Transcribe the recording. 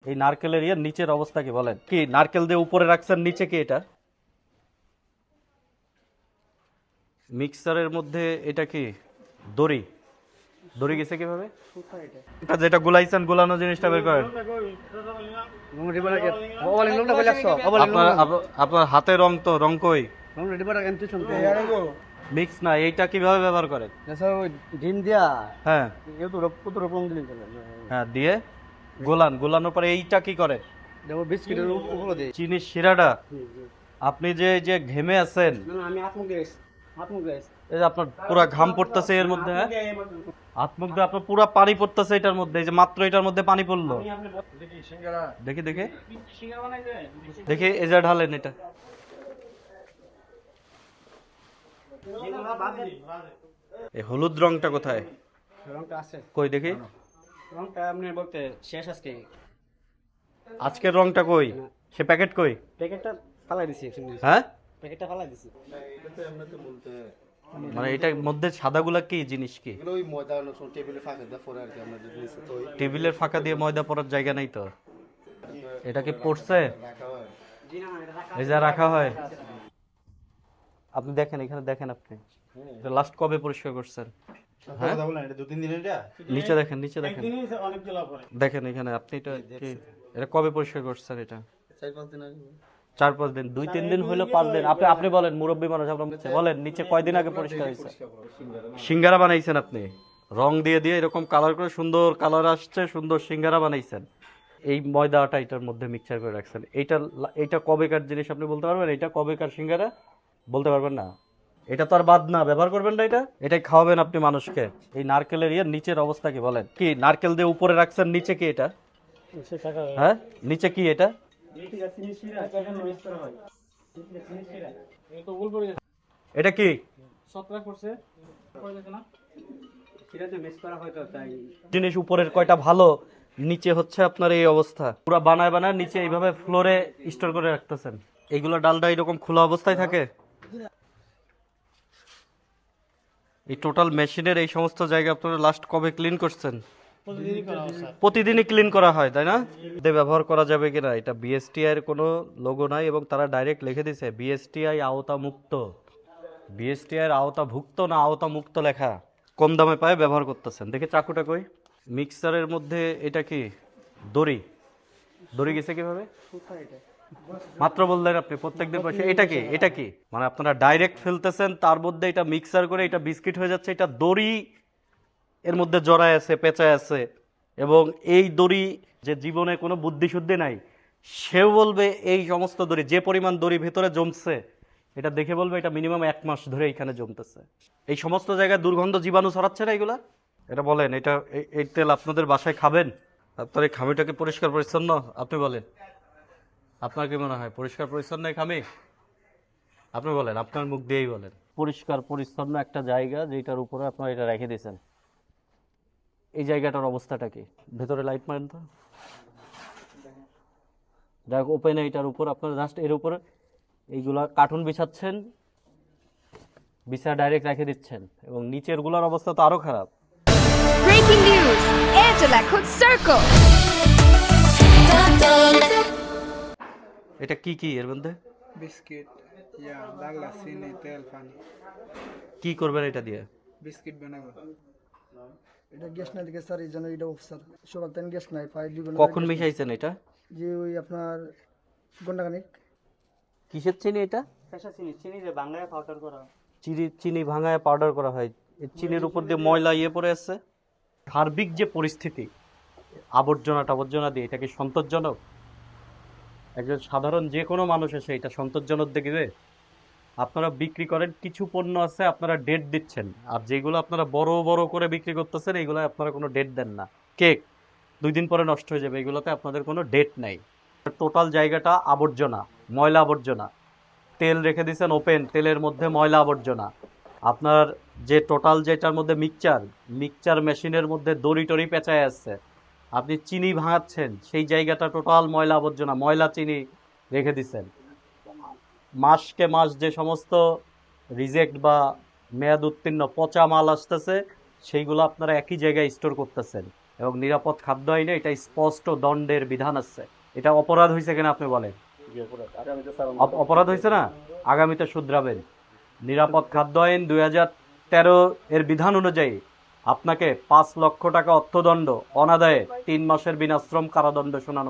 এই নারকেলের নিচের অবস্থা কি বলেন? কি নারকেল দিয়ে উপরে রাখছেন, নিচে কি এটা? মিক্সারের মধ্যে এটা কি দড়ি? দড়ি গেছে কিভাবে? এটা যেটা গুলাইছেন, গুলানো জিনিসটা বের করেন। আপনার হাতে রং তো রং কই? মিক্স না, এইটা কিভাবে ব্যবহার করেন? ডিম দিয়া হ্যাঁ রং দিলে হ্যাঁ, দিয়ে গোলান, গোলানোর পরে এইটা কি করে? বিস্কিটের উপরে দিই। চিনির শিরাটা আপনি যে যে ঘেমে আছেন, আমি হাত মুখ দিয়েছি, হাত মুখ দিয়েছি। এই যে আপনার পুরা ঘাম পড়তেছে এর মধ্যে, হ্যাঁ হাত মুখ দিয়ে আপনার পুরা পানি পড়তেছে এটার মধ্যে, এই যে মাত্র এটার মধ্যে পানি পড়লো। দেখি দেখি দেখি, এই যে ঢালেন এটা। এই হলুদ রংটা কোথায়? রংটা আছে, কই দেখি। রংটা আপনি বলতে শেষ আজকে। আজকের রংটা কই? সে প্যাকেট কই? প্যাকেটটা ফালাই দিছি, হ্যাঁ প্যাকেটটা ফালাই দিছি। মানে এটার মধ্যে সাদাগুলা কি জিনিস? কি ওই ময়দা টেবিলে ফাঁকে দেওয়া পরে আর কি আমরা যদি নিচে তো টেবিলের ফাঁকা দিয়ে ময়দা পড়ার জায়গা নাই তো। এটা কি পড়ছে? রাখা হয়। এই যে রাখা হয়। আপনি দেখেন, এখানে দেখেন, আপনি লাস্ট কবে পরিষ্কার করছেন? হ্যাঁ এটা 2-3 দিন এটা নিচে দেখেন, নিচে দেখেন, দেখেন এখানে আপনি এটা কি, এটা কবে পরিষ্কার করছেন? এটা 4-5 দিন আগে। 4-5 দিন, 2-3 দিন হইলো, 5 দিন। আপনি বলেন, মুরব্বী মানুষ, আপনার বলেন নিচে কয়দিন আগে পরিষ্কার হয়েছে? সিঙ্গারা বানাইছেন আপনি, রং দিয়ে দিয়ে এরকম কালার করে, সুন্দর কালার আসছে, সুন্দর সিঙ্গারা বানাইছেন। এই ময়দাটা এটার মধ্যে মিক্সচার করে রাখছেন। এইটা কবেকার জিনিস আপনি বলতে পারবেন? এটা কবেকার সিঙ্গারা বলতে পারবেন না? এটা তো আর বাদ না, ব্যবহার করবেন না, এটাই খাওয়াবেন আপনি মানুষকে। এই নারকেলের নিচের অবস্থা কি বলেন? কি নারকেল দিয়ে উপরে রাখছেন, নিচে কি এটা? হ্যাঁ নিচে কি এটা? এটা কি জিনিস? উপরের কয়টা ভালো, নিচে হচ্ছে আপনার এই অবস্থা। পুরো বানায় বানায় নিচে এইভাবে ফ্লোরে স্টোর করে রাখতেছেন। এইগুলো ডালটা এরকম খোলা অবস্থায় থাকে। এই টোটাল মেশিনের এই সমস্ত জায়গা আপনারা লাস্ট কবে ক্লিন করছেন? প্রতিদিনই ক্লিন করা হয়, তাই না? ব্যবহার করা যাবে কিনা, এটা বিএসটিআই এর কোনো লোগো নাই, এবং তারা ডাইরেক্ট লিখে দিছে বিএসটিআই আওতা মুক্ত। বিএসটিআই এর আওতাভুক্ত না আওতা মুক্ত লেখা। কম দামে পায়, ব্যবহার করতেছেন। দেখি চাকুটা কই? মিক্সারের মধ্যে এটা কি দড়ি? দড়ি গেছে কিভাবে? মাত্র বললেন আপনি প্রত্যেকদিন পয়সা। এটা কি? এটা কি মানে আপনারা ডাইরেক্ট ফেলতেছেন, তার মধ্যে এটা মিক্সার করে এটা বিস্কিট হয়ে যাচ্ছে। এটা দড়ি এর মধ্যে জড়ায় আছে, পেঁচায় আছে, এবং এই দড়ি যে জীবনে কোনো বুদ্ধি শুদ্ধি নাই, সেও বলবে এই সমস্ত দড়ি, যে পরিমাণ দড়ি ভেতরে জমছে, এটা দেখে বলবে এটা মিনিমাম 1 মাস ধরে এখানে জমতেছে। এই সমস্ত জায়গায় দুর্গন্ধ জীবাণু ছড়াচ্ছে না এগুলা? এটা বলেন, এটা এই তেল আপনাদের বাসায় খাবেন? আপনার এই খামিটাকে পরিষ্কার পরিচ্ছন্ন? আপনি বলেন, আপনার কি মনে হয় পরিষ্কার পরিচ্ছন্ন এই খামি? আপনি বলেন, আপনার মুখ দিয়েই বলেন। পরিষ্কার পরিচ্ছন্ন একটা জায়গা, যেটার উপরে আপনারা এটা রেখে দিয়েছেন, এই জায়গাটার অবস্থাটা কি? ভেতরে লাইট মারেন তো, দেখ ওপেন। এইটার উপর আপনারা জাস্ট এর উপরে এইগুলা কার্টুন বিছাচ্ছেন, বিছা ডাইরেক্ট রেখে দিচ্ছেন, এবং নিচের গুলার অবস্থা তো আরো খারাপ। Breaking news! Airtel Echo Circle! এটা কি কি এর মধ্যে? বিস্কিট, লাগলা, চিনি, তেল, পানি। কি করবেন এটা দিয়ে? বিস্কিট বানাবো। এটা গ্যাস নাই দেখে স্যার, এই জন্য এটা অফিসার সকাল থেকে গ্যাস নাই, প্রায় 2 ঘন্টা। কখন মিশাইছেন এটা? যে ওই আপনার ঘন্টাখানিক। কিসের চিনি এটা? চিনি যে বাংলায় পাউডার করা। চিনি ভাঙায় পাউডার করা হয়। এই চিনির উপর দিয়ে ময়লা পড়ে আছে। সার্বিক যে পরিস্থিতি, আবর্জনা দিয়ে, এটা কি সন্তোষজনক? একজন সাধারণ যে কোনো মানুষ এসে এটা সন্তোষজনক দেখবে? আপনারা বিক্রি করেন, কিছু পণ্য আছে আপনারা ডেট দিচ্ছেন, আর যেগুলো আপনারা বড় বড় করে বিক্রি করতেছেন, এইগুলো আপনারা কোনো ডেট দেন না। কেক 2 দিন পরে নষ্ট হয়ে যাবে, এগুলোতে আপনাদের কোনো ডেট নাই। টোটাল জায়গাটা আবর্জনা, ময়লা আবর্জনা। তেল রেখে দিয়েছেন ওপেন, তেলের মধ্যে ময়লা আবর্জনা। আপনার যে টোটাল যেটার মধ্যে মিক্সচার মেশিনের মধ্যে দড়ি টড়ি পেঁচায় আসছে। আপনি চিনি ভাঙাচ্ছেন, সেই জায়গাটা টোটাল ময়লা আবর্জনা, ময়লা চিনি রেখে দিচ্ছেন। মাসকে মাস যে সমস্ত রিজেক্ট বা মেয়াদ উত্তীর্ণ পচা মাল আসতেছে, সেইগুলো আপনারা একই জায়গায় স্টোর করতেছেন। এবং নিরাপদ খাদ্য আইনে এটা স্পষ্ট দণ্ডের বিধান আছে। এটা অপরাধ হয়েছে কিনা আপনি বলেন? অপরাধ হয়েছে না, আগামীতে শুধরাবেন। নিরাপদ খাদ্য আইন 2013 এর বিধান অনুযায়ী আপনাকে 5 লক্ষ টাকা অর্থদণ্ড, অনাদায়ে 3 মাসের বিনাশ্রম কারাদণ্ড শোনানো